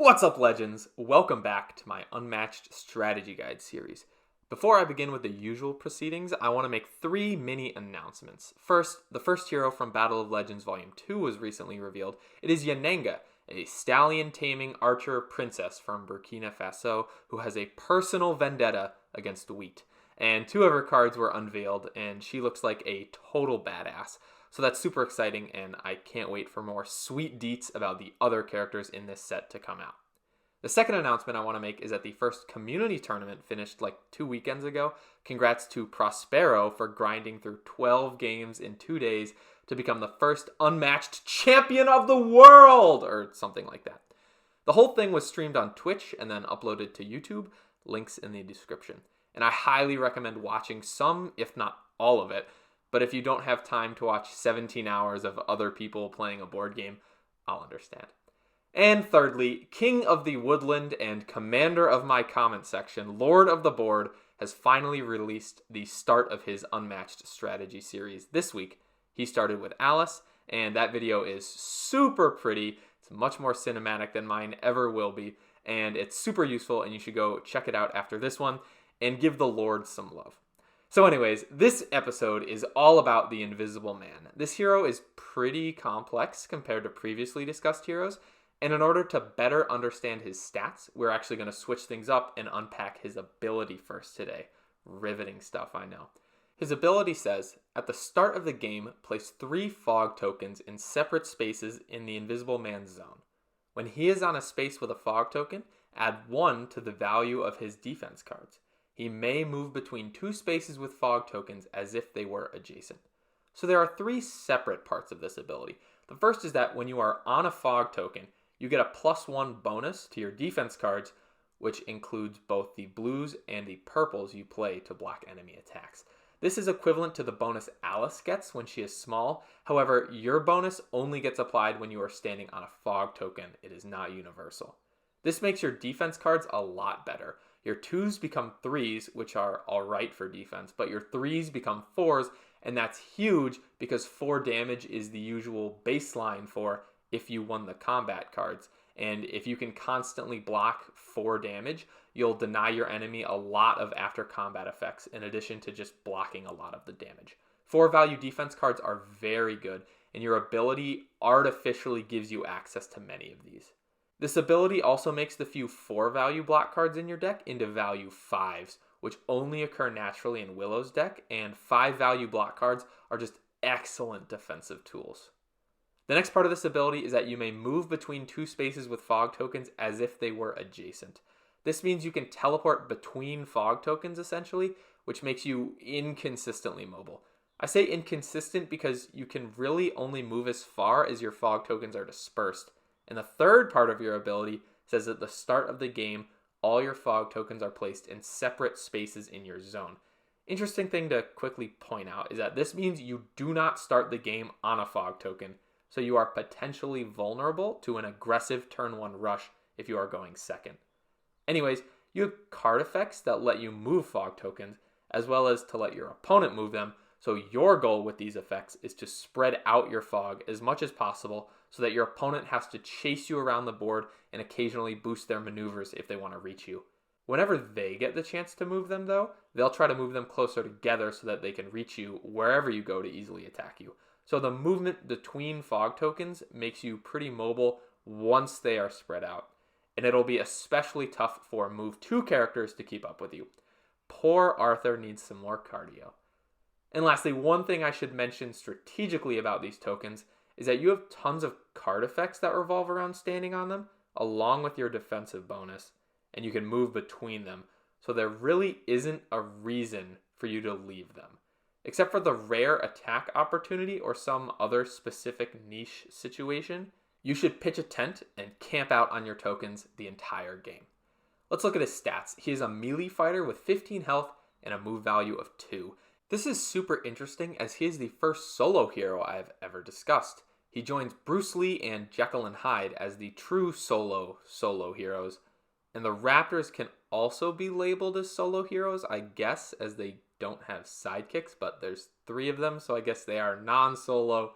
What's up, legends? Welcome back to my Unmatched Strategy Guide series. Before I begin with the usual proceedings, I want to make 3 mini announcements. First, the first hero from Battle of Legends Volume 2 was recently revealed. It is Yanenga, a stallion-taming archer princess from Burkina Faso who has a personal vendetta against wheat. And 2 of her cards were unveiled, and she looks like a total badass. So that's super exciting, and I can't wait for more sweet deets about the other characters in this set to come out. The second announcement I want to make is that the first community tournament finished like 2 weekends ago. Congrats to Prospero for grinding through 12 games in 2 days to become the first unmatched champion of the world, or something like that. The whole thing was streamed on Twitch and then uploaded to YouTube, links in the description. And I highly recommend watching some, if not all of it. But if you don't have time to watch 17 hours of other people playing a board game, I'll understand. And thirdly, King of the Woodland and commander of my comment section, Lord of the Board, has finally released the start of his Unmatched Strategy series this week. He started with Alice, and that video is super pretty. It's much more cinematic than mine ever will be, and it's super useful, and you should go check it out after this one and give the Lord some love. So anyways, this episode is all about the Invisible Man. This hero is pretty complex compared to previously discussed heroes, and in order to better understand his stats, we're actually going to switch things up and unpack his ability first today. Riveting stuff, I know. His ability says, at the start of the game, place 3 fog tokens in separate spaces in the Invisible Man's zone. When he is on a space with a fog token, add 1 to the value of his defense cards. He may move between 2 spaces with fog tokens as if they were adjacent. So there are 3 separate parts of this ability. The first is that when you are on a fog token, you get a +1 bonus to your defense cards, which includes both the blues and the purples you play to block enemy attacks. This is equivalent to the bonus Alice gets when she is small. However, your bonus only gets applied when you are standing on a fog token. It is not universal. This makes your defense cards a lot better. Your 2s become 3s, which are alright for defense, but your 3s become 4s, and that's huge because 4 damage is the usual baseline for if you won the combat cards. And if you can constantly block 4 damage, you'll deny your enemy a lot of after combat effects in addition to just blocking a lot of the damage. 4 value defense cards are very good, and your ability artificially gives you access to many of these. This ability also makes the few 4 value block cards in your deck into value 5s, which only occur naturally in Willow's deck, and 5 value block cards are just excellent defensive tools. The next part of this ability is that you may move between 2 spaces with fog tokens as if they were adjacent. This means you can teleport between fog tokens essentially, which makes you inconsistently mobile. I say inconsistent because you can really only move as far as your fog tokens are dispersed. And the third part of your ability says at the start of the game, all your fog tokens are placed in separate spaces in your zone. Interesting thing to quickly point out is that this means you do not start the game on a fog token, so you are potentially vulnerable to an aggressive turn 1 rush if you are going second. Anyways, you have card effects that let you move fog tokens, as well as to let your opponent move them, so your goal with these effects is to spread out your fog as much as possible so that your opponent has to chase you around the board and occasionally boost their maneuvers if they want to reach you. Whenever they get the chance to move them though, they'll try to move them closer together so that they can reach you wherever you go to easily attack you. So the movement between fog tokens makes you pretty mobile once they are spread out. And it'll be especially tough for move 2 characters to keep up with you. Poor Arthur needs some more cardio. And lastly, one thing I should mention strategically about these tokens is that you have tons of card effects that revolve around standing on them, along with your defensive bonus, and you can move between them, so there really isn't a reason for you to leave them. Except for the rare attack opportunity or some other specific niche situation, you should pitch a tent and camp out on your tokens the entire game. Let's look at his stats. He is a melee fighter with 15 health and a move value of 2. This is super interesting as he is the first solo hero I've ever discussed. He joins Bruce Lee and Jekyll and Hyde as the true solo heroes. And the Raptors can also be labeled as solo heroes, I guess, as they don't have sidekicks, but there's 3 of them, so I guess they are non-solo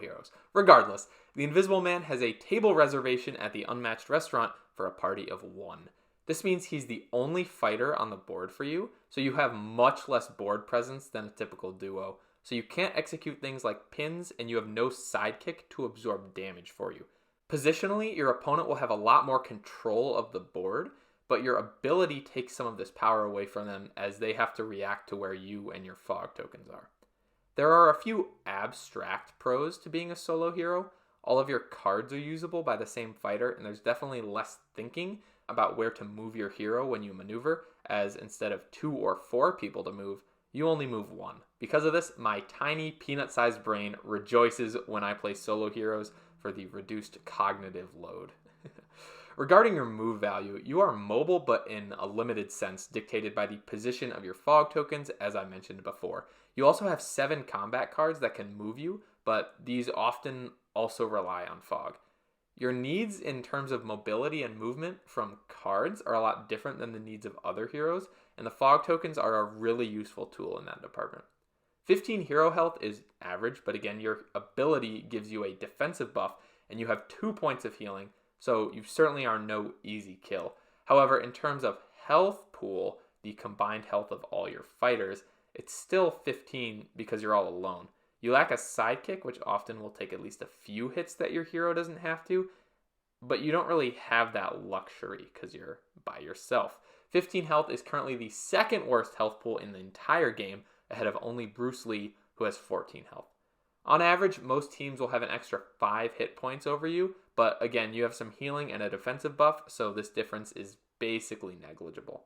heroes. Regardless, the Invisible Man has a table reservation at the Unmatched restaurant for a party of 1. This means he's the only fighter on the board for you, so you have much less board presence than a typical duo. So you can't execute things like pins, and you have no sidekick to absorb damage for you. Positionally, your opponent will have a lot more control of the board, but your ability takes some of this power away from them as they have to react to where you and your fog tokens are. There are a few abstract pros to being a solo hero. All of your cards are usable by the same fighter, and there's definitely less thinking about where to move your hero when you maneuver, as instead of 2 or 4 people to move, you only move 1. Because of this, my tiny peanut-sized brain rejoices when I play solo heroes for the reduced cognitive load. Regarding your move value, you are mobile but in a limited sense, dictated by the position of your fog tokens, as I mentioned before. You also have 7 combat cards that can move you, but these often also rely on fog. Your needs in terms of mobility and movement from cards are a lot different than the needs of other heroes, and the fog tokens are a really useful tool in that department. 15 hero health is average, but again, your ability gives you a defensive buff, and you have 2 points of healing, so you certainly are no easy kill. However, in terms of health pool, the combined health of all your fighters, it's still 15 because you're all alone. You lack a sidekick, which often will take at least a few hits that your hero doesn't have to, but you don't really have that luxury because you're by yourself. 15 health is currently the second worst health pool in the entire game, ahead of only Bruce Lee, who has 14 health. On average, most teams will have an extra 5 hit points over you, but again, you have some healing and a defensive buff, so this difference is basically negligible.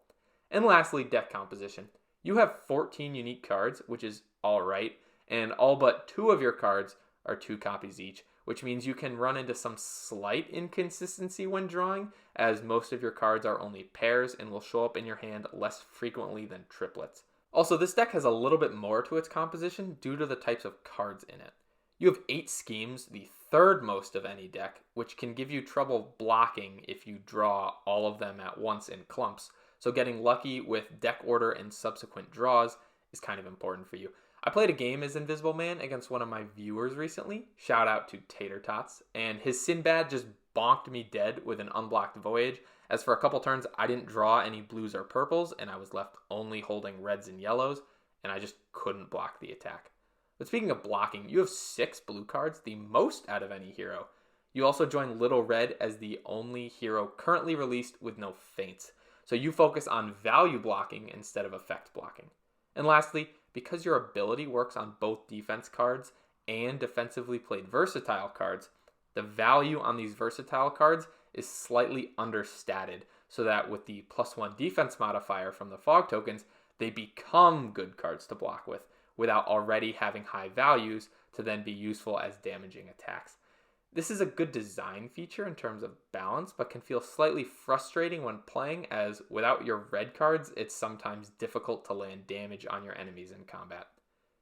And lastly, deck composition. You have 14 unique cards, which is alright, and all but 2 of your cards are 2 copies each, which means you can run into some slight inconsistency when drawing, as most of your cards are only pairs and will show up in your hand less frequently than triplets. Also, this deck has a little bit more to its composition due to the types of cards in it. You have 8 schemes, the third most of any deck, which can give you trouble blocking if you draw all of them at once in clumps, so getting lucky with deck order and subsequent draws is kind of important for you. I played a game as Invisible Man against one of my viewers recently, shout out to Tater Tots, and his Sinbad just bonked me dead with an unblocked Voyage, as for a couple turns I didn't draw any blues or purples, and I was left only holding reds and yellows, and I just couldn't block the attack. But speaking of blocking, you have 6 blue cards, the most out of any hero. You also join Little Red as the only hero currently released with no feints, so you focus on value blocking instead of effect blocking. And lastly, because your ability works on both defense cards and defensively played versatile cards, the value on these versatile cards is slightly understated, so that with the +1 defense modifier from the fog tokens, they become good cards to block with, without already having high values to then be useful as damaging attacks. This is a good design feature in terms of balance, but can feel slightly frustrating when playing, as without your red cards, it's sometimes difficult to land damage on your enemies in combat.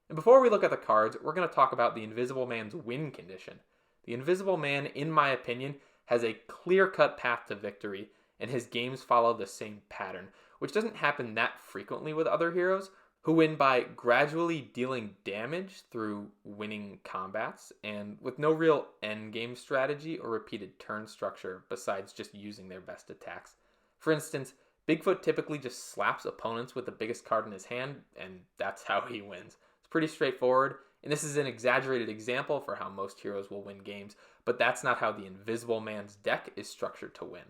And before we look at the cards, we're going to talk about the Invisible Man's win condition. The Invisible Man, in my opinion, has a clear-cut path to victory, and his games follow the same pattern, which doesn't happen that frequently with other heroes, who win by gradually dealing damage through winning combats, and with no real endgame strategy or repeated turn structure besides just using their best attacks. For instance, Bigfoot typically just slaps opponents with the biggest card in his hand, and that's how he wins. It's pretty straightforward, and this is an exaggerated example for how most heroes will win games, but that's not how the Invisible Man's deck is structured to win.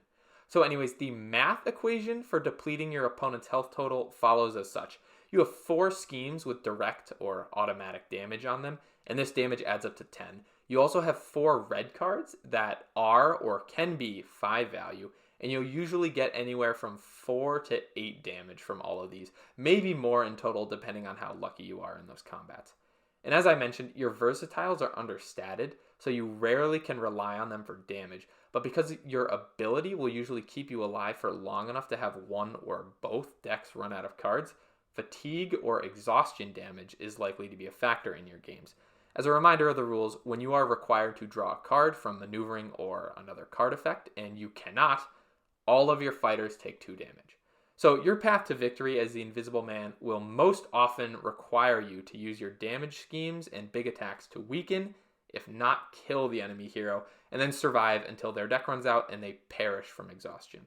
So anyways, the math equation for depleting your opponent's health total follows as such. You have 4 schemes with direct or automatic damage on them, and this damage adds up to 10. You also have 4 red cards that are or can be 5 value, and you'll usually get anywhere from 4 to 8 damage from all of these, maybe more in total depending on how lucky you are in those combats. And as I mentioned, your versatiles are understated, so you rarely can rely on them for damage, but because your ability will usually keep you alive for long enough to have one or both decks run out of cards, fatigue or exhaustion damage is likely to be a factor in your games. As a reminder of the rules, when you are required to draw a card from maneuvering or another card effect, and you cannot, all of your fighters take 2 damage. So your path to victory as the Invisible Man will most often require you to use your damage schemes and big attacks to weaken, if not kill the enemy hero, and then survive until their deck runs out and they perish from exhaustion.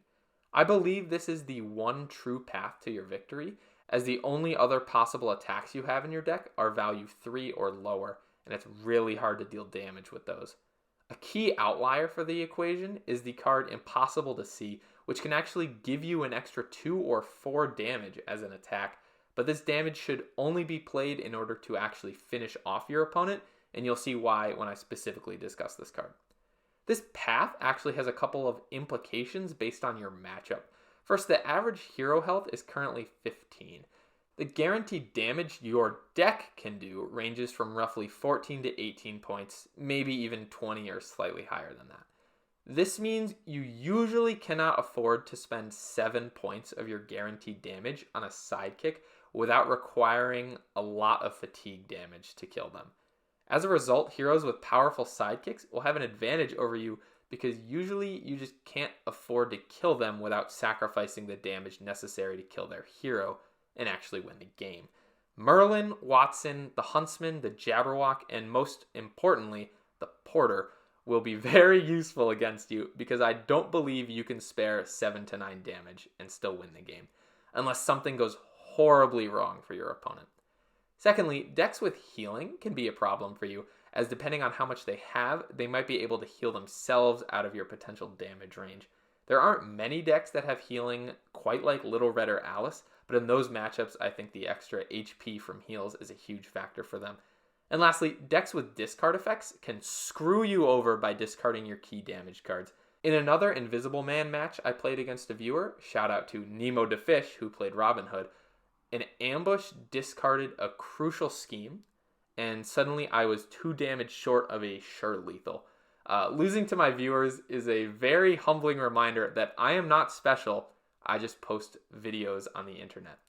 I believe this is the one true path to your victory, as the only other possible attacks you have in your deck are value 3 or lower, and it's really hard to deal damage with those. A key outlier for the equation is the card Impossible to See, which can actually give you an extra 2 or 4 damage as an attack, but this damage should only be played in order to actually finish off your opponent, and you'll see why when I specifically discuss this card. This path actually has a couple of implications based on your matchup. First, the average hero health is currently 15. The guaranteed damage your deck can do ranges from roughly 14 to 18 points, maybe even 20 or slightly higher than that. This means you usually cannot afford to spend 7 points of your guaranteed damage on a sidekick without requiring a lot of fatigue damage to kill them. As a result, heroes with powerful sidekicks will have an advantage over you because usually you just can't afford to kill them without sacrificing the damage necessary to kill their hero and actually win the game. Merlin, Watson, the Huntsman, the Jabberwock, and most importantly, the Porter will be very useful against you because I don't believe you can spare 7 to 9 damage and still win the game, unless something goes horribly wrong for your opponent. Secondly, decks with healing can be a problem for you, as depending on how much they have, they might be able to heal themselves out of your potential damage range. There aren't many decks that have healing quite like Little Red or Alice, but in those matchups, I think the extra HP from heals is a huge factor for them. And lastly, decks with discard effects can screw you over by discarding your key damage cards. In another Invisible Man match I played against a viewer, shout out to Nemo the Fish who played Robin Hood, an ambush discarded a crucial scheme, and suddenly I was 2 damage short of a sure lethal. Losing to my viewers is a very humbling reminder that I am not special, I just post videos on the internet.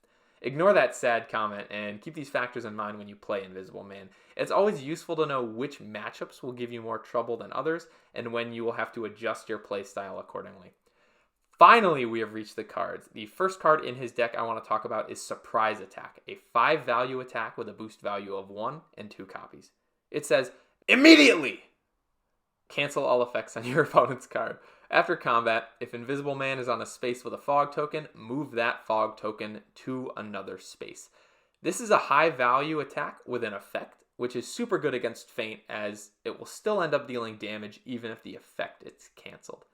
Ignore that sad comment and keep these factors in mind when you play Invisible Man. It's always useful to know which matchups will give you more trouble than others and when you will have to adjust your playstyle accordingly. Finally, we have reached the cards. The first card in his deck I want to talk about is Surprise Attack, a 5 value attack with a boost value of 1 and 2 copies. It says, immediately! Cancel all effects on your opponent's card. After combat, if Invisible Man is on a space with a fog token, move that fog token to another space. This is a high value attack with an effect, which is super good against Feint, as it will still end up dealing damage even if the effect is cancelled.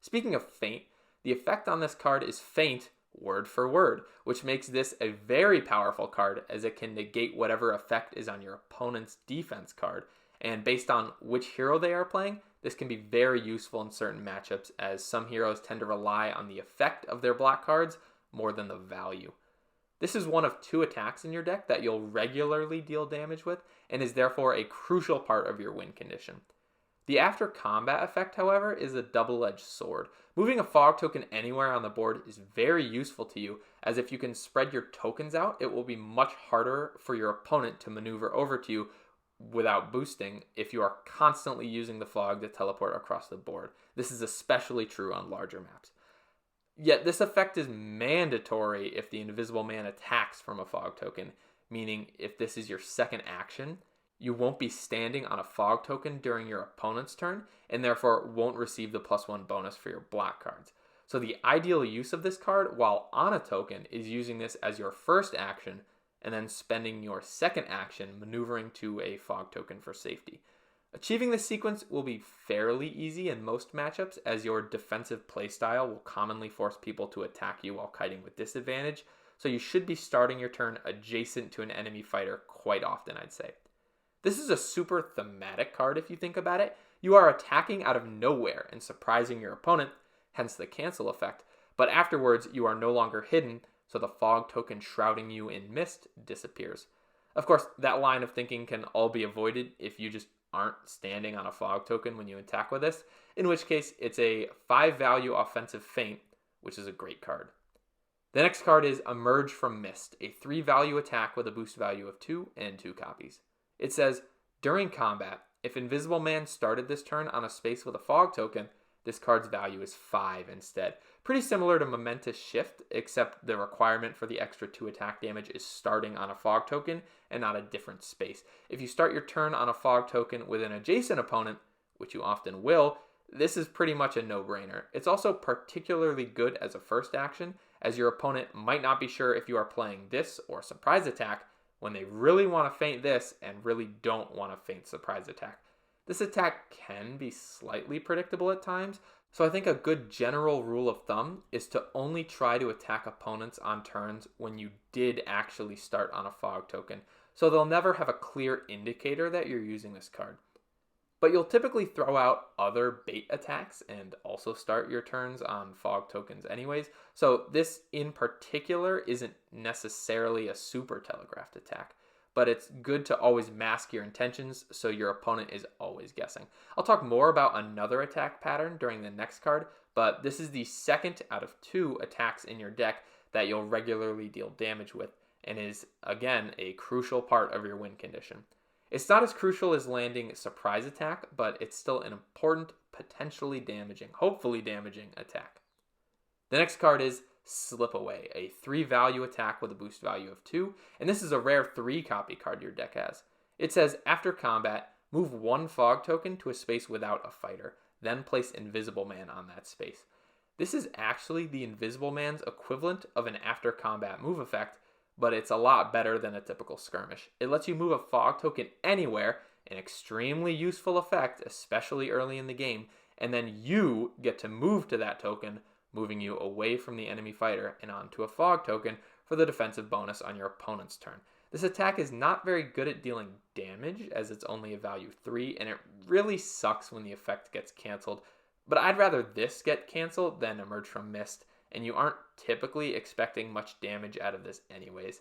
Speaking of Feint, the effect on this card is Feint word for word, which makes this a very powerful card as it can negate whatever effect is on your opponent's defense card. And based on which hero they are playing, this can be very useful in certain matchups, as some heroes tend to rely on the effect of their block cards more than the value. This is one of 2 attacks in your deck that you'll regularly deal damage with, and is therefore a crucial part of your win condition. The after combat effect, however, is a double-edged sword. Moving a fog token anywhere on the board is very useful to you, as if you can spread your tokens out, it will be much harder for your opponent to maneuver over to you without boosting if you are constantly using the fog to teleport across the board. This is especially true on larger maps. Yet this effect is mandatory if the Invisible Man attacks from a fog token, meaning if this is your second action, you won't be standing on a fog token during your opponent's turn, and therefore won't receive the +1 bonus for your block cards. So the ideal use of this card while on a token is using this as your first action, and then spending your second action maneuvering to a fog token for safety. Achieving this sequence will be fairly easy in most matchups, as your defensive playstyle will commonly force people to attack you while kiting with disadvantage, so you should be starting your turn adjacent to an enemy fighter quite often, I'd say. This is a super thematic card if you think about it. You are attacking out of nowhere and surprising your opponent, hence the cancel effect, but afterwards you are no longer hidden, so the fog token shrouding you in mist disappears. Of course, that line of thinking can all be avoided if you just aren't standing on a fog token when you attack with this, in which case it's a 5 value offensive feint, which is a great card. The next card is Emerge from Mist, a 3 value attack with a boost value of 2 and 2 copies. It says, during combat, if Invisible Man started this turn on a space with a fog token, this card's value is 5 instead. Pretty similar to Momentous Shift, except the requirement for the extra 2 attack damage is starting on a fog token and not a different space. If you start your turn on a fog token with an adjacent opponent, which you often will, this is pretty much a no-brainer. It's also particularly good as a first action, as your opponent might not be sure if you are playing this or surprise attack when they really want to feint this and really don't want to feint surprise attack. This attack can be slightly predictable at times, so I think a good general rule of thumb is to only try to attack opponents on turns when you did actually start on a fog token, so they'll never have a clear indicator that you're using this card. But you'll typically throw out other bait attacks and also start your turns on fog tokens anyways, so this in particular isn't necessarily a super telegraphed attack, but it's good to always mask your intentions so your opponent is always guessing. I'll talk more about another attack pattern during the next card, but this is the second out of 2 attacks in your deck that you'll regularly deal damage with, and is, again, a crucial part of your win condition. It's not as crucial as landing surprise attack, but it's still an important, potentially damaging, hopefully damaging attack. The next card is Slip Away, a 3 value attack with a boost value of 2, and this is a rare 3 copy card your deck has. It says, after combat, move 1 fog token to a space without a fighter, then place Invisible Man on that space. This is actually the Invisible Man's equivalent of an after combat move effect, but it's a lot better than a typical skirmish. It lets you move a fog token anywhere, an extremely useful effect, especially early in the game, and then you get to move to that token, moving you away from the enemy fighter and onto a fog token for the defensive bonus on your opponent's turn. This attack is not very good at dealing damage, as it's only a value 3, and it really sucks when the effect gets cancelled, but I'd rather this get cancelled than Emerge from Mist, and you aren't typically expecting much damage out of this anyways.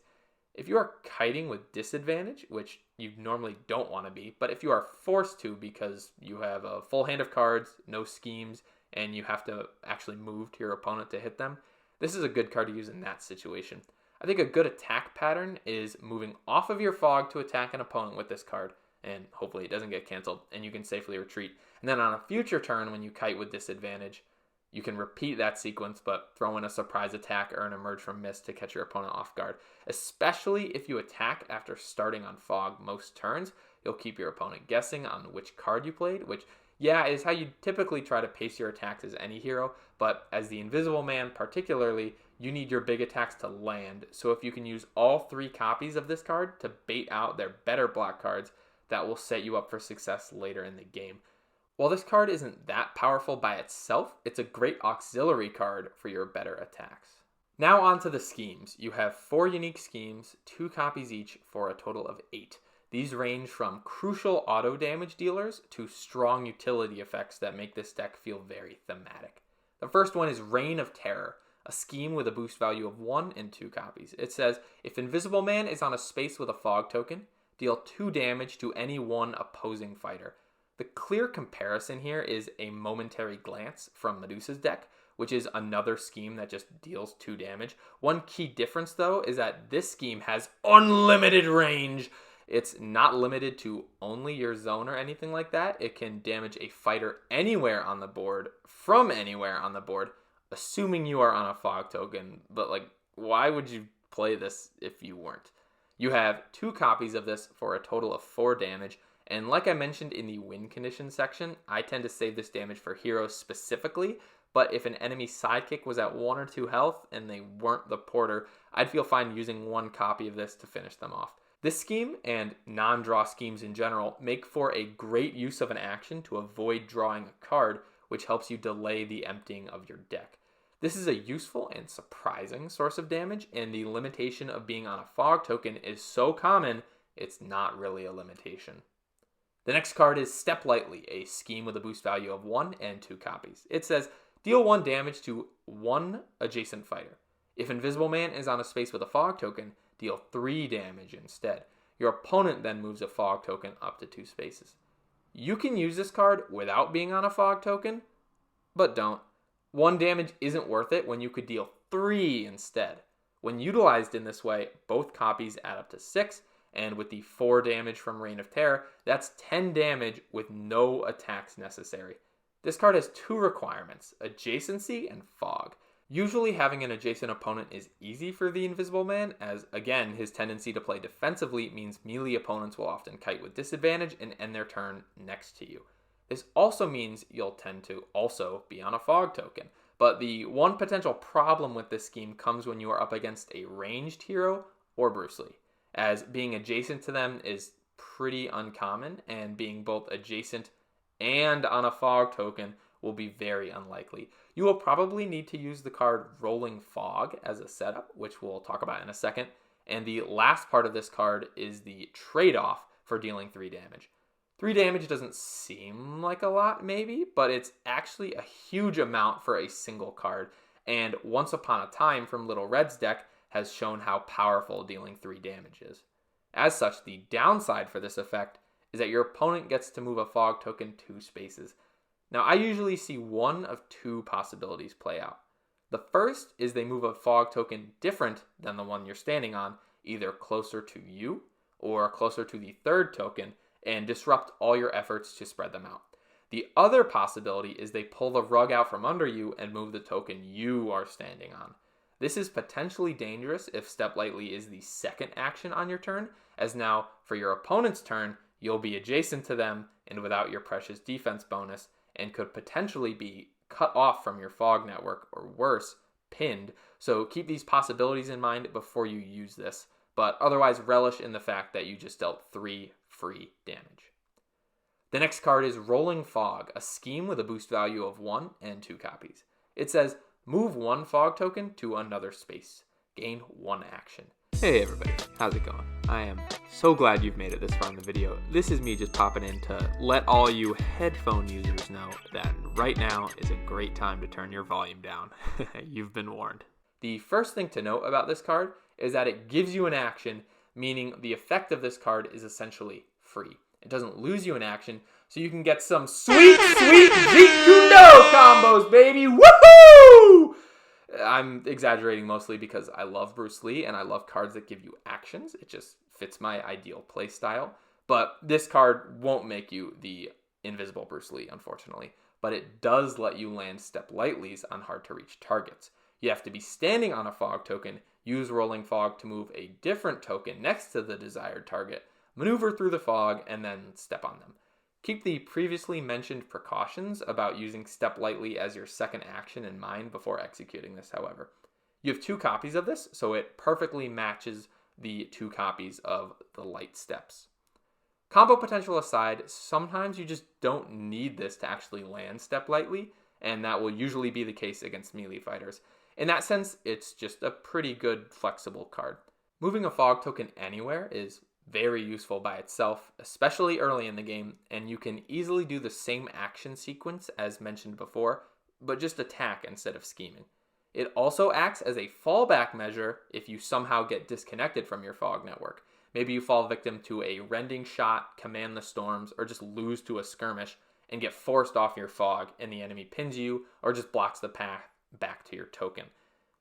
If you are kiting with disadvantage, which you normally don't want to be, but if you are forced to because you have a full hand of cards, no schemes, and you have to actually move to your opponent to hit them, this is a good card to use in that situation. I think a good attack pattern is moving off of your fog to attack an opponent with this card, and hopefully it doesn't get canceled, and you can safely retreat. And then on a future turn when you kite with disadvantage, you can repeat that sequence, but throw in a surprise attack or an Emerge from Mist to catch your opponent off guard. Especially if you attack after starting on fog most turns, you'll keep your opponent guessing on which card you played, which, yeah, is how you typically try to pace your attacks as any hero, but as the Invisible Man particularly, you need your big attacks to land, so if you can use all 3 copies of this card to bait out their better block cards, that will set you up for success later in the game. While this card isn't that powerful by itself, it's a great auxiliary card for your better attacks. Now on to the schemes. You have 4 unique schemes, 2 copies each for a total of 8. These range from crucial auto damage dealers to strong utility effects that make this deck feel very thematic. The first one is Reign of Terror, a scheme with a boost value of 1 and 2 copies. It says, if Invisible Man is on a space with a fog token, deal 2 damage to any one opposing fighter. The clear comparison here is a Momentary Glance from Medusa's deck, which is another scheme that just deals 2 damage. One key difference, though, is that this scheme has unlimited range. It's not limited to only your zone or anything like that. It can damage a fighter anywhere on the board, from anywhere on the board, assuming you are on a fog token. But, why would you play this if you weren't? You have 2 copies of this for a total of 4 damage. And like I mentioned in the win condition section, I tend to save this damage for heroes specifically, but if an enemy sidekick was at 1 or 2 health and they weren't the porter, I'd feel fine using 1 copy of this to finish them off. This scheme, and non-draw schemes in general, make for a great use of an action to avoid drawing a card, which helps you delay the emptying of your deck. This is a useful and surprising source of damage, and the limitation of being on a fog token is so common, it's not really a limitation. The next card is Step Lightly, a scheme with a boost value of 1 and 2 copies. It says, deal 1 damage to 1 adjacent fighter. If Invisible Man is on a space with a fog token, deal 3 damage instead. Your opponent then moves a fog token up to 2 spaces. You can use this card without being on a fog token, but don't. 1 damage isn't worth it when you could deal 3 instead. When utilized in this way, both copies add up to 6, and with the 4 damage from Reign of Terror, that's 10 damage with no attacks necessary. This card has 2 requirements, adjacency and fog. Usually having an adjacent opponent is easy for the Invisible Man, as again, his tendency to play defensively means melee opponents will often kite with disadvantage and end their turn next to you. This also means you'll tend to also be on a fog token. But the one potential problem with this scheme comes when you are up against a ranged hero or Bruce Lee, as being adjacent to them is pretty uncommon, and being both adjacent and on a fog token will be very unlikely. You will probably need to use the card Rolling Fog as a setup, which we'll talk about in a second. And the last part of this card is the trade-off for dealing 3 damage. 3 damage doesn't seem like a lot, maybe, but it's actually a huge amount for a single card. And Once Upon a Time from Little Red's deck has shown how powerful dealing 3 damage is. As such, the downside for this effect is that your opponent gets to move a fog token 2 spaces. Now, I usually see one of 2 possibilities play out. The first is they move a fog token different than the one you're standing on, either closer to you or closer to the third token, and disrupt all your efforts to spread them out. The other possibility is they pull the rug out from under you and move the token you are standing on. This is potentially dangerous if Step Lightly is the second action on your turn, as now for your opponent's turn, you'll be adjacent to them and without your precious defense bonus, and could potentially be cut off from your fog network, or worse, pinned. So keep these possibilities in mind before you use this, but otherwise relish in the fact that you just dealt 3 free damage. The next card is Rolling Fog, a scheme with a boost value of 1 and 2 copies. It says, move 1 fog token to another space. Gain 1 action. Hey everybody, how's it going? I am so glad you've made it this far in the video. This is me just popping in to let all you headphone users know that right now is a great time to turn your volume down. You've been warned. The first thing to note about this card is that it gives you an action, meaning the effect of this card is essentially free. It doesn't lose you an action, so you can get some sweet Jeet Kune Do combos, baby! Woohoo! I'm exaggerating mostly because I love Bruce Lee and I love cards that give you actions. It just fits my ideal play style. But this card won't make you the invisible Bruce Lee, unfortunately. But it does let you land Step Lightlies on hard to reach targets. You have to be standing on a fog token, use Rolling Fog to move a different token next to the desired target, maneuver through the fog, and then step on them. Keep the previously mentioned precautions about using Step Lightly as your second action in mind before executing this, however. You have 2 copies of this, so it perfectly matches the 2 copies of the light steps. Combo potential aside, sometimes you just don't need this to actually land Step Lightly, and that will usually be the case against melee fighters. In that sense, it's just a pretty good flexible card. Moving a fog token anywhere is very useful by itself, especially early in the game, and you can easily do the same action sequence as mentioned before, but just attack instead of scheming. It also acts as a fallback measure if you somehow get disconnected from your fog network. Maybe you fall victim to a rending shot, command the storms, or just lose to a skirmish and get forced off your fog and the enemy pins you or just blocks the path back to your token.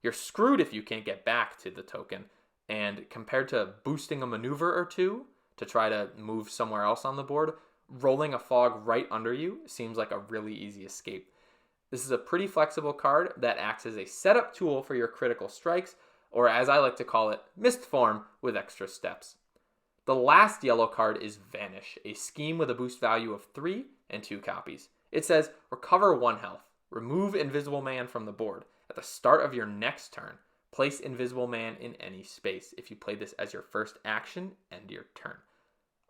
You're screwed if you can't get back to the token, and compared to boosting a maneuver or 2 to try to move somewhere else on the board, rolling a fog right under you seems like a really easy escape. This is a pretty flexible card that acts as a setup tool for your critical strikes, or as I like to call it, mist form with extra steps. The last yellow card is Vanish, a scheme with a boost value of 3 and 2 copies. It says, recover 1 health, remove Invisible Man from the board. At the start of your next turn, place Invisible Man in any space. If you play this as your first action, end your turn.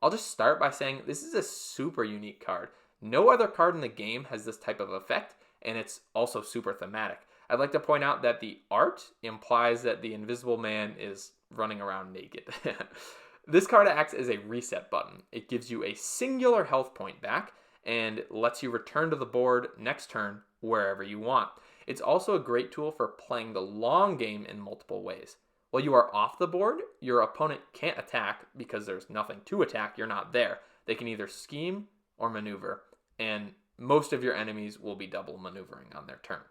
I'll just start by saying this is a super unique card. No other card in the game has this type of effect, and it's also super thematic. I'd like to point out that the art implies that the Invisible Man is running around naked. This card acts as a reset button. It gives you a singular health point back and lets you return to the board next turn wherever you want. It's also a great tool for playing the long game in multiple ways. While you are off the board, your opponent can't attack because there's nothing to attack. You're not there. They can either scheme or maneuver, and most of your enemies will be double maneuvering on their turn.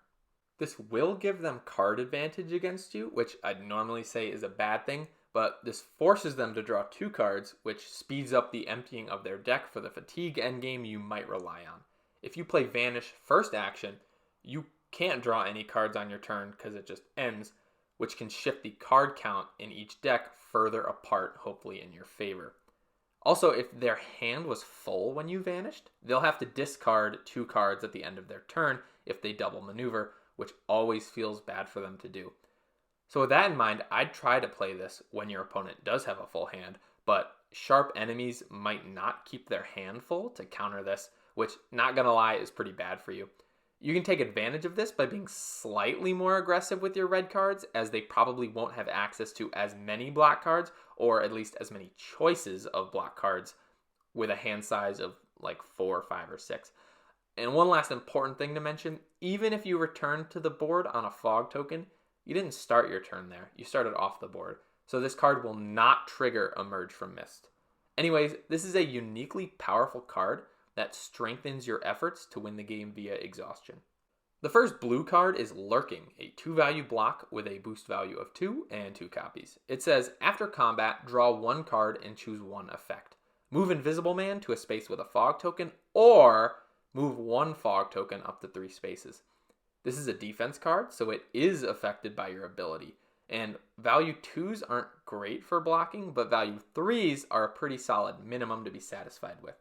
This will give them card advantage against you, which I'd normally say is a bad thing, but this forces them to draw 2 cards, which speeds up the emptying of their deck for the fatigue endgame you might rely on. If you play Vanish first action, you can't draw any cards on your turn because it just ends, which can shift the card count in each deck further apart, hopefully in your favor. Also, if their hand was full when you vanished, they'll have to discard 2 cards at the end of their turn if they double maneuver, which always feels bad for them to do. So with that in mind, I'd try to play this when your opponent does have a full hand, but sharp enemies might not keep their hand full to counter this, which, not gonna lie, is pretty bad for you. You can take advantage of this by being slightly more aggressive with your red cards, as they probably won't have access to as many black cards, or at least as many choices of black cards with a hand size of like 4, 5, or 6. And one last important thing to mention, even if you return to the board on a fog token, you didn't start your turn there. You started off the board. So this card will not trigger Emerge from Mist. Anyways, this is a uniquely powerful card that strengthens your efforts to win the game via exhaustion. The first blue card is Lurking, a 2-value block with a boost value of 2 and 2 copies. It says, after combat, draw 1 card and choose 1 effect. Move Invisible Man to a space with a fog token, or move 1 fog token up to 3 spaces. This is a defense card, so it is affected by your ability. And value 2s aren't great for blocking, but value 3s are a pretty solid minimum to be satisfied with.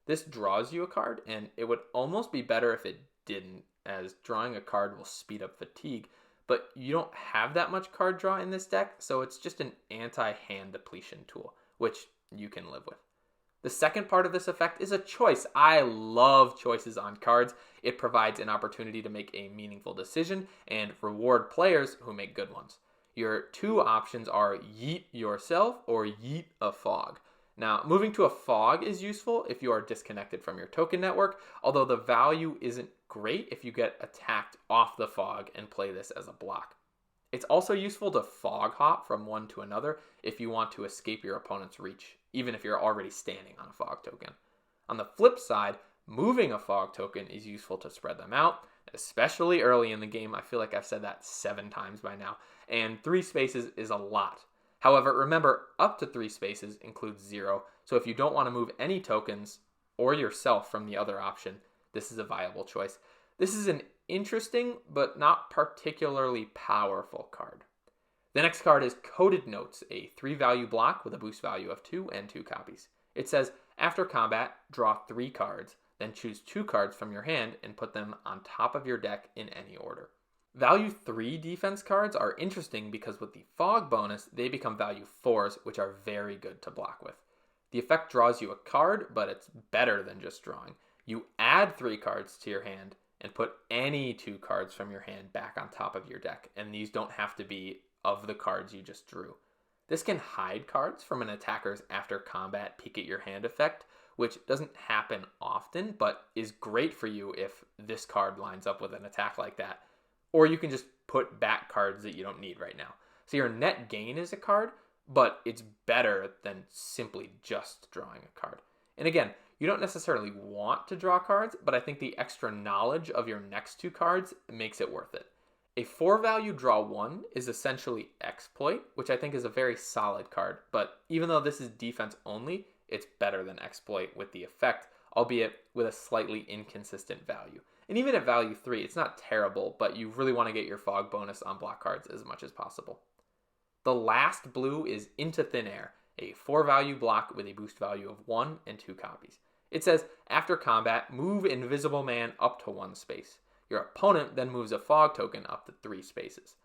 This draws you a card, and it would almost be better if it didn't, as drawing a card will speed up fatigue, but you don't have that much card draw in this deck, so it's just an anti-hand depletion tool, which you can live with. The second part of this effect is a choice. I love choices on cards. It provides an opportunity to make a meaningful decision and reward players who make good ones. Your 2 options are Yeet Yourself or Yeet a Fog. Now, moving to a fog is useful if you are disconnected from your token network, although the value isn't great if you get attacked off the fog and play this as a block. It's also useful to fog hop from one to another if you want to escape your opponent's reach, even if you're already standing on a fog token. On the flip side, moving a fog token is useful to spread them out, especially early in the game. I feel like I've said that 7 times by now, and 3 spaces is a lot. However, remember, up to 3 spaces includes 0, so if you don't want to move any tokens or yourself from the other option, this is a viable choice. This is an interesting but not particularly powerful card. The next card is Coded Notes, a 3-value block with a boost value of 2 and 2 copies. It says, after combat, draw 3 cards, then choose 2 cards from your hand and put them on top of your deck in any order. Value 3 defense cards are interesting because with the fog bonus, they become value 4s, which are very good to block with. The effect draws you a card, but it's better than just drawing. You add 3 cards to your hand and put any 2 cards from your hand back on top of your deck, and these don't have to be of the cards you just drew. This can hide cards from an attacker's after combat peek at your hand effect, which doesn't happen often, but is great for you if this card lines up with an attack like that. Or you can just put back cards that you don't need right now. So your net gain is a card, but it's better than simply just drawing a card. And again, you don't necessarily want to draw cards, but I think the extra knowledge of your next 2 cards makes it worth it. A 4-value draw 1 is essentially Exploit, which I think is a very solid card, but even though this is defense only, it's better than Exploit with the effect, albeit with a slightly inconsistent value. And even at value 3, it's not terrible, but you really want to get your fog bonus on block cards as much as possible. The last blue is Into Thin Air, a 4-value block with a boost value of 1 and 2 copies. It says, after combat, move Invisible Man up to 1 space. Your opponent then moves a fog token up to 3 spaces.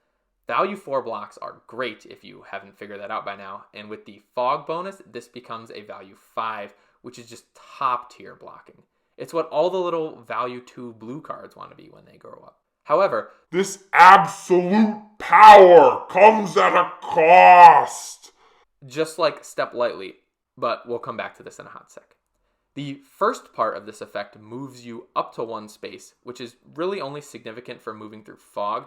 Value 4 blocks are great if you haven't figured that out by now, and with the fog bonus, this becomes a value 5, which is just top tier blocking. It's what all the little value 2 blue cards want to be when they grow up. However, this absolute power comes at a cost. Just like Step Lightly, but we'll come back to this in a hot sec. The first part of this effect moves you up to 1 space, which is really only significant for moving through fog,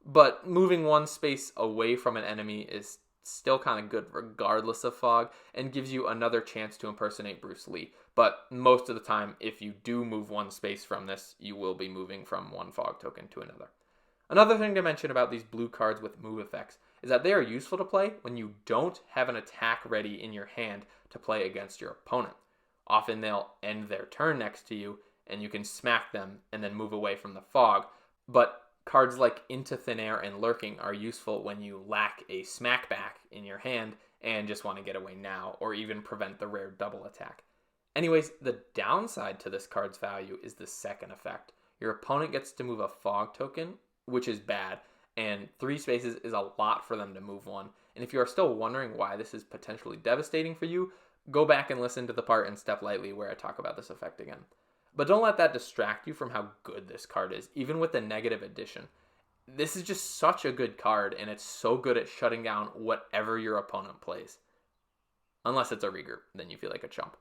but moving 1 space away from an enemy is still kind of good regardless of fog, and gives you another chance to impersonate Bruce Lee. But most of the time, if you do move 1 space from this, you will be moving from 1 fog token to another. Another thing to mention about these blue cards with move effects is that they are useful to play when you don't have an attack ready in your hand to play against your opponent. Often they'll end their turn next to you, and you can smack them and then move away from the fog. But cards like Into Thin Air and Lurking are useful when you lack a smackback in your hand and just want to get away now, or even prevent the rare double attack. Anyways, the downside to this card's value is the second effect. Your opponent gets to move a fog token, which is bad, and 3 spaces is a lot for them to move one. And if you are still wondering why this is potentially devastating for you, go back and listen to the part in Step Lightly where I talk about this effect again. But don't let that distract you from how good this card is, even with the negative addition. This is just such a good card, and it's so good at shutting down whatever your opponent plays. Unless it's a regroup, then you feel like a chump.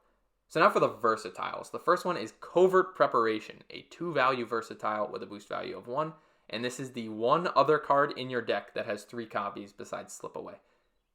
So now for the versatiles. The first one is Covert Preparation, a 2-value versatile with a boost value of 1, and this is the one other card in your deck that has 3 copies besides Slip Away.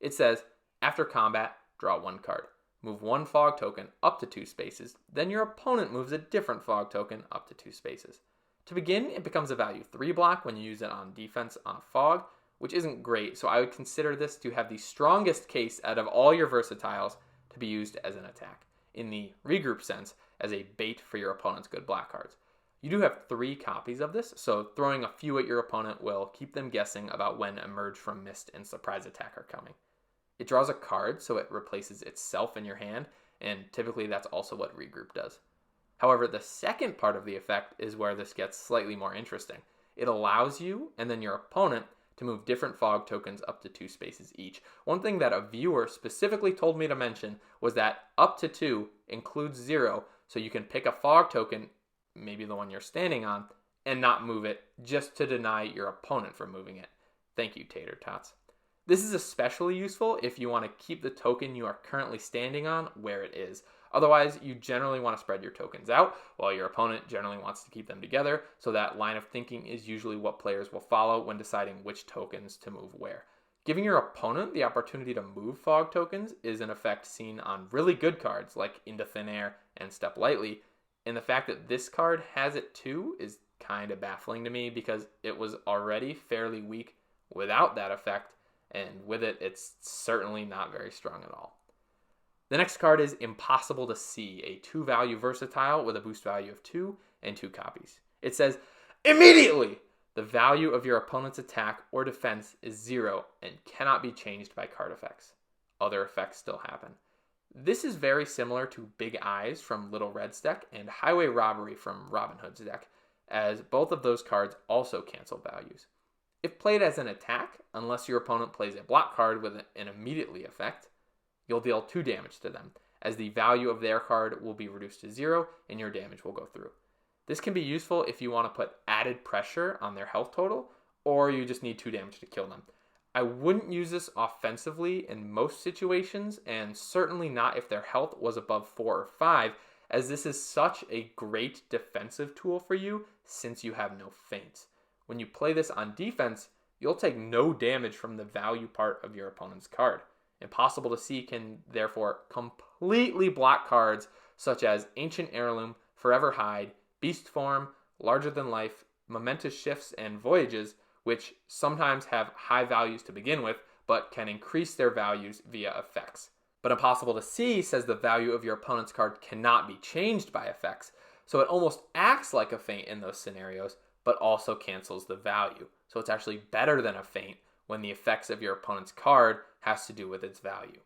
It says, after combat, draw 1 card. Move 1 fog token up to 2 spaces, then your opponent moves a different fog token up to 2 spaces. To begin, it becomes a value 3 block when you use it on defense on a fog, which isn't great, so I would consider this to have the strongest case out of all your versatiles to be used as an attack, in the regroup sense, as a bait for your opponent's good black cards. You do have 3 copies of this, so throwing a few at your opponent will keep them guessing about when Emerge from Mist and Surprise Attack are coming. It draws a card, so it replaces itself in your hand, and typically that's also what regroup does. However, the second part of the effect is where this gets slightly more interesting. It allows you, and then your opponent, to move different fog tokens up to 2 spaces each. One thing that a viewer specifically told me to mention was that up to 2 includes 0, so you can pick a fog token, maybe the one you're standing on, and not move it just to deny your opponent from moving it. Thank you, Tater Tots. This is especially useful if you want to keep the token you are currently standing on where it is. Otherwise, you generally want to spread your tokens out, while your opponent generally wants to keep them together, so that line of thinking is usually what players will follow when deciding which tokens to move where. Giving your opponent the opportunity to move fog tokens is an effect seen on really good cards like Into Thin Air and Step Lightly, and the fact that this card has it too is kind of baffling to me because it was already fairly weak without that effect, and with it, it's certainly not very strong at all. The next card is Impossible to See, a 2-value versatile with a boost value of 2 and 2 copies. It says, immediately, the value of your opponent's attack or defense is 0 and cannot be changed by card effects. Other effects still happen. This is very similar to Big Eyes from Little Red's deck and Highway Robbery from Robin Hood's deck, as both of those cards also cancel values. If played as an attack, unless your opponent plays a block card with an immediately effect, you'll deal 2 damage to them, as the value of their card will be reduced to 0 and your damage will go through. This can be useful if you want to put added pressure on their health total, or you just need 2 damage to kill them. I wouldn't use this offensively in most situations, and certainly not if their health was above 4 or 5, as this is such a great defensive tool for you since you have no feints. When you play this on defense, you'll take no damage from the value part of your opponent's card. Impossible to See can therefore completely block cards such as Ancient Heirloom, Forever Hide, Beast Form, Larger Than Life, Momentous Shifts, and Voyages, which sometimes have high values to begin with, but can increase their values via effects. But Impossible to See says the value of your opponent's card cannot be changed by effects, so it almost acts like a feint in those scenarios, but also cancels the value. So it's actually better than a feint when the effects of your opponent's card has to do with its value.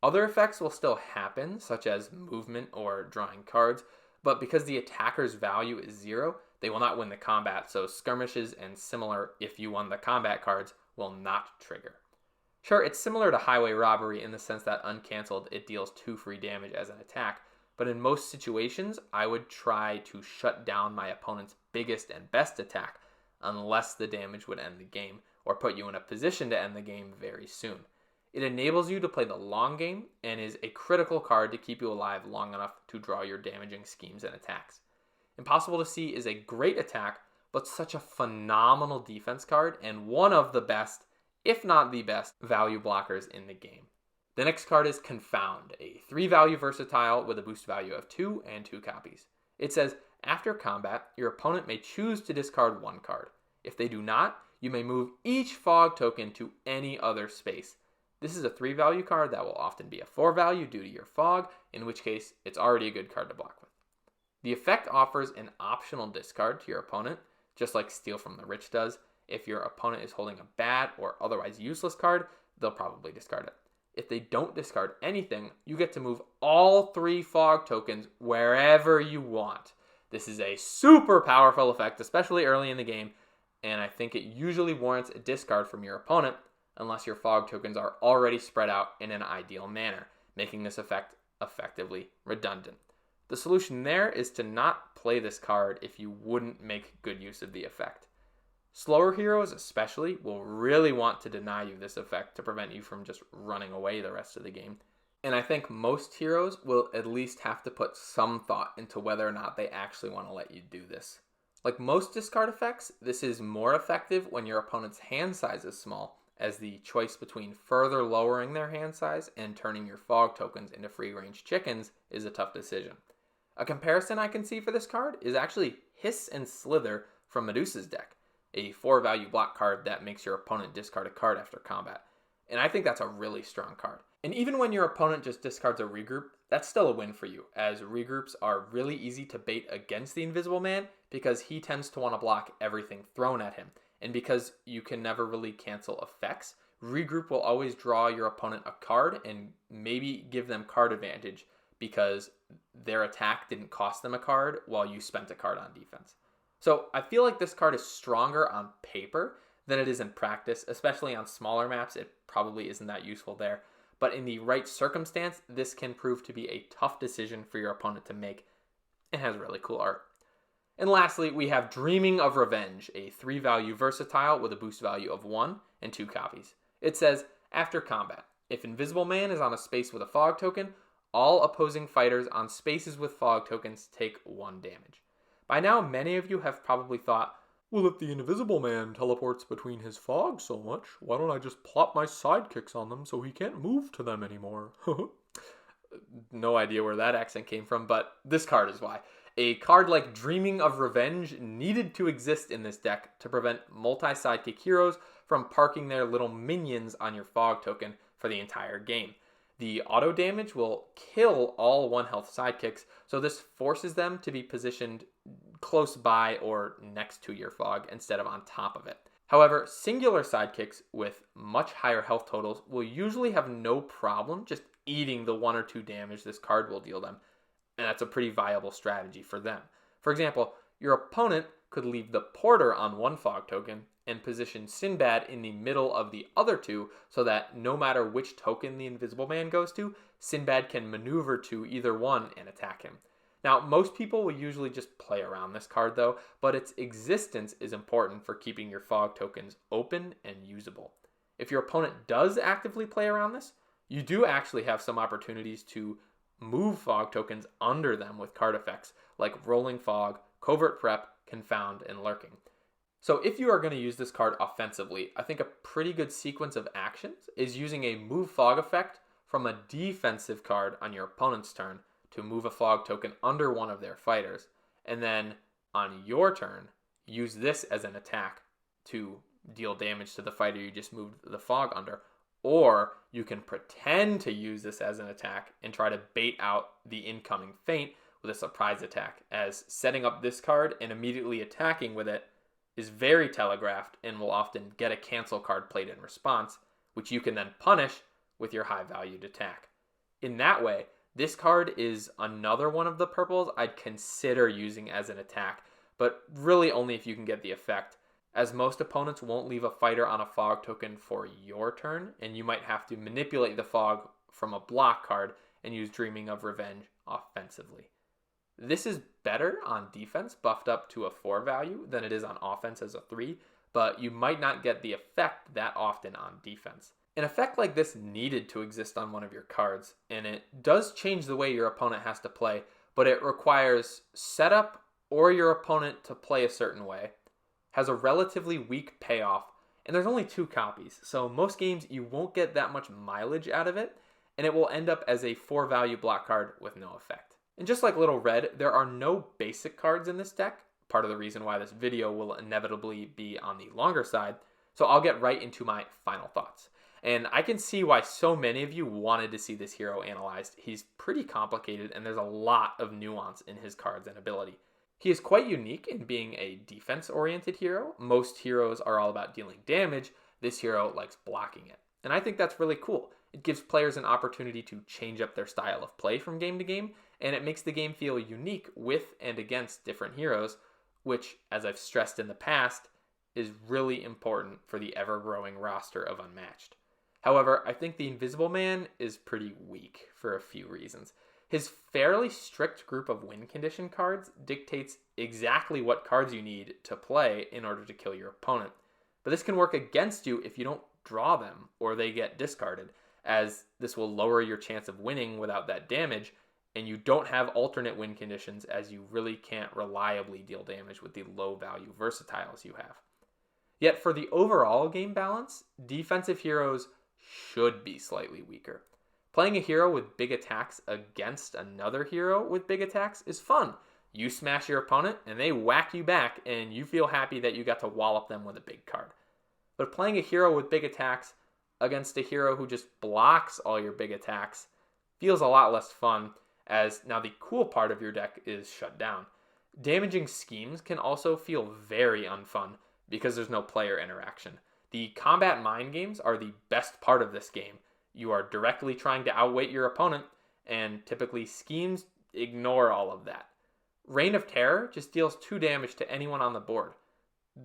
Other effects will still happen, such as movement or drawing cards, but because the attacker's value is 0, they will not win the combat, so skirmishes and similar if you won the combat cards will not trigger. Sure, it's similar to Highway Robbery in the sense that uncancelled it deals 2 free damage as an attack, but in most situations, I would try to shut down my opponent's biggest and best attack unless the damage would end the game, or put you in a position to end the game very soon. It enables you to play the long game and is a critical card to keep you alive long enough to draw your damaging schemes and attacks. Impossible to See is a great attack, but such a phenomenal defense card and one of the best, if not the best, value blockers in the game. The next card is Confound, a 3-value versatile with a boost value of 2 and 2 copies. It says, after combat, your opponent may choose to discard 1 card. If they do not, you may move each fog token to any other space. This is a 3-value card that will often be a 4-value due to your fog, in which case it's already a good card to block with. The effect offers an optional discard to your opponent, just like Steal from the Rich does. If your opponent is holding a bad or otherwise useless card, they'll probably discard it. if they don't discard anything, you get to move all 3 fog tokens wherever you want. This is a super powerful effect, especially early in the game, and I think it usually warrants a discard from your opponent unless your fog tokens are already spread out in an ideal manner, making this effect effectively redundant. The solution there is to not play this card if you wouldn't make good use of the effect. Slower heroes especially will really want to deny you this effect to prevent you from just running away the rest of the game. And I think most heroes will at least have to put some thought into whether or not they actually want to let you do this. Like most discard effects, this is more effective when your opponent's hand size is small, as the choice between further lowering their hand size and turning your fog tokens into free-range chickens is a tough decision. A comparison I can see for this card is actually Hiss and Slither from Medusa's deck, a 4-value block card that makes your opponent discard a card after combat. And I think that's a really strong card. And even when your opponent just discards a regroup, that's still a win for you, as regroups are really easy to bait against the Invisible Man because he tends to want to block everything thrown at him. And because you can never really cancel effects, regroup will always draw your opponent a card and maybe give them card advantage because their attack didn't cost them a card while you spent a card on defense. So I feel like this card is stronger on paper than it is in practice, especially on smaller maps. It probably isn't that useful there. But in the right circumstance, this can prove to be a tough decision for your opponent to make. It has really cool art. And lastly, we have Dreaming of Revenge, a 3-value versatile with a boost value of 1 and 2 copies. It says, after combat, if Invisible Man is on a space with a fog token, all opposing fighters on spaces with fog tokens take 1 damage. By now, many of you have probably thought, well, if the Invisible Man teleports between his fog so much, why don't I just plop my sidekicks on them so he can't move to them anymore? No idea where that accent came from, but this card is why. A card like Dreaming of Revenge needed to exist in this deck to prevent multi-sidekick heroes from parking their little minions on your fog token for the entire game. The auto damage will kill all 1-health sidekicks, so this forces them to be positioned close by or next to your fog instead of on top of it. However, singular sidekicks with much higher health totals will usually have no problem just eating the 1 or 2 damage this card will deal them, and that's a pretty viable strategy for them. For example, your opponent could leave the Porter on 1 fog token and position Sinbad in the middle of the other 2 so that no matter which token the Invisible Man goes to, Sinbad can maneuver to either one and attack him. Now, most people will usually just play around this card though, but its existence is important for keeping your fog tokens open and usable. If your opponent does actively play around this, you do actually have some opportunities to move fog tokens under them with card effects like Rolling Fog, Covert Prep, Confound, and Lurking. So if you are going to use this card offensively, I think a pretty good sequence of actions is using a Move Fog effect from a defensive card on your opponent's turn to move a fog token under one of their fighters, and then on your turn, use this as an attack to deal damage to the fighter you just moved the fog under. Or you can pretend to use this as an attack and try to bait out the incoming feint with a surprise attack, as setting up this card and immediately attacking with it is very telegraphed and will often get a cancel card played in response, which you can then punish with your high-valued attack. In that way, this card is another one of the purples I'd consider using as an attack, but really only if you can get the effect, as most opponents won't leave a fighter on a fog token for your turn, and you might have to manipulate the fog from a block card and use Dreaming of Revenge offensively. This is better on defense, buffed up to a 4 value, than it is on offense as a 3, but you might not get the effect that often on defense. An effect like this needed to exist on one of your cards, and it does change the way your opponent has to play, but it requires setup or your opponent to play a certain way, has a relatively weak payoff, and there's only 2 copies, so most games you won't get that much mileage out of it, and it will end up as a 4 value block card with no effect. And just like Little Red, there are no basic cards in this deck, part of the reason why this video will inevitably be on the longer side, so I'll get right into my final thoughts. And I can see why so many of you wanted to see this hero analyzed. He's pretty complicated, and there's a lot of nuance in his cards and ability. He is quite unique in being a defense-oriented hero. Most heroes are all about dealing damage. This hero likes blocking it. And I think that's really cool. It gives players an opportunity to change up their style of play from game to game, and it makes the game feel unique with and against different heroes, which, as I've stressed in the past, is really important for the ever-growing roster of Unmatched. However, I think the Invisible Man is pretty weak for a few reasons. His fairly strict group of win condition cards dictates exactly what cards you need to play in order to kill your opponent. But this can work against you if you don't draw them or they get discarded, as this will lower your chance of winning without that damage, and you don't have alternate win conditions as you really can't reliably deal damage with the low value versatiles you have. Yet for the overall game balance, defensive heroes should be slightly weaker. Playing a hero with big attacks against another hero with big attacks is fun. You smash your opponent and they whack you back, and you feel happy that you got to wallop them with a big card. But playing a hero with big attacks against a hero who just blocks all your big attacks feels a lot less fun, as now the cool part of your deck is shut down. Damaging schemes can also feel very unfun because there's no player interaction. The combat mind games are the best part of this game. You are directly trying to outweight your opponent, and typically schemes ignore all of that. Reign of Terror just deals 2 damage to anyone on the board.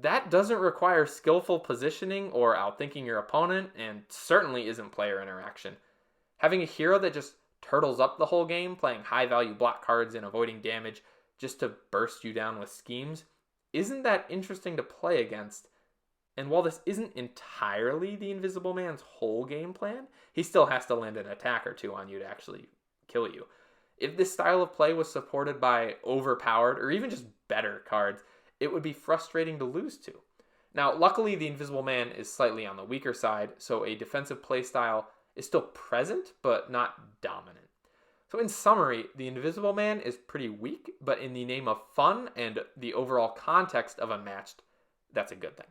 That doesn't require skillful positioning or outthinking your opponent, and certainly isn't player interaction. Having a hero that just turtles up the whole game, playing high value block cards and avoiding damage just to burst you down with schemes, isn't that interesting to play against. And while this isn't entirely the Invisible Man's whole game plan, he still has to land an attack or 2 on you to actually kill you. If this style of play was supported by overpowered or even just better cards, it would be frustrating to lose to. Now, luckily, the Invisible Man is slightly on the weaker side, so a defensive playstyle is still present, but not dominant. So in summary, the Invisible Man is pretty weak, but in the name of fun and the overall context of Unmatched, that's a good thing.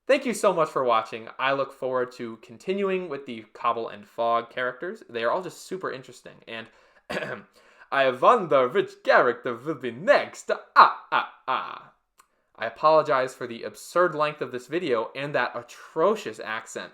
Thank you so much for watching. I look forward to continuing with the Cobble and Fog characters. They are all just super interesting, and I wonder which character will be next. I apologize for the absurd length of this video and that atrocious accent,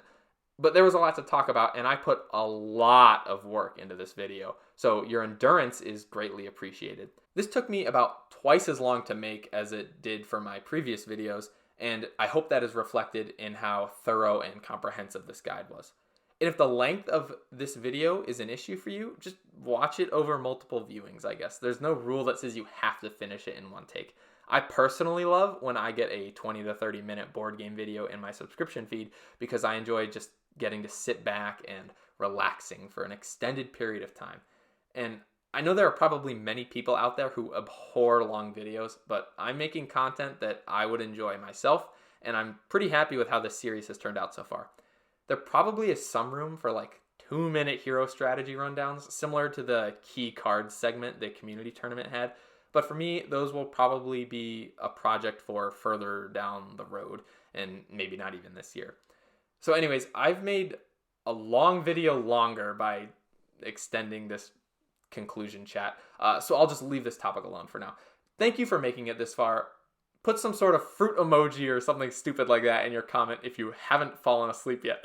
but there was a lot to talk about, and I put a lot of work into this video, so your endurance is greatly appreciated. This took me about twice as long to make as it did for my previous videos, and I hope that is reflected in how thorough and comprehensive this guide was. And if the length of this video is an issue for you, just watch it over multiple viewings, I guess. There's no rule that says you have to finish it in one take. I personally love when I get a 20 to 30 minute board game video in my subscription feed because I enjoy just getting to sit back and relaxing for an extended period of time. And I know there are probably many people out there who abhor long videos, but I'm making content that I would enjoy myself, and I'm pretty happy with how this series has turned out so far. There probably is some room for like 2-minute hero strategy rundowns, similar to the key cards segment the community tournament had, but for me, those will probably be a project for further down the road, and maybe not even this year. So anyways, I've made a long video longer by extending this conclusion chat, so I'll just leave this topic alone for now. Thank you for making it this far. Put some sort of fruit emoji or something stupid like that in your comment if you haven't fallen asleep yet.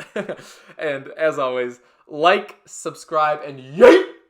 And as always, like, subscribe, and yeet!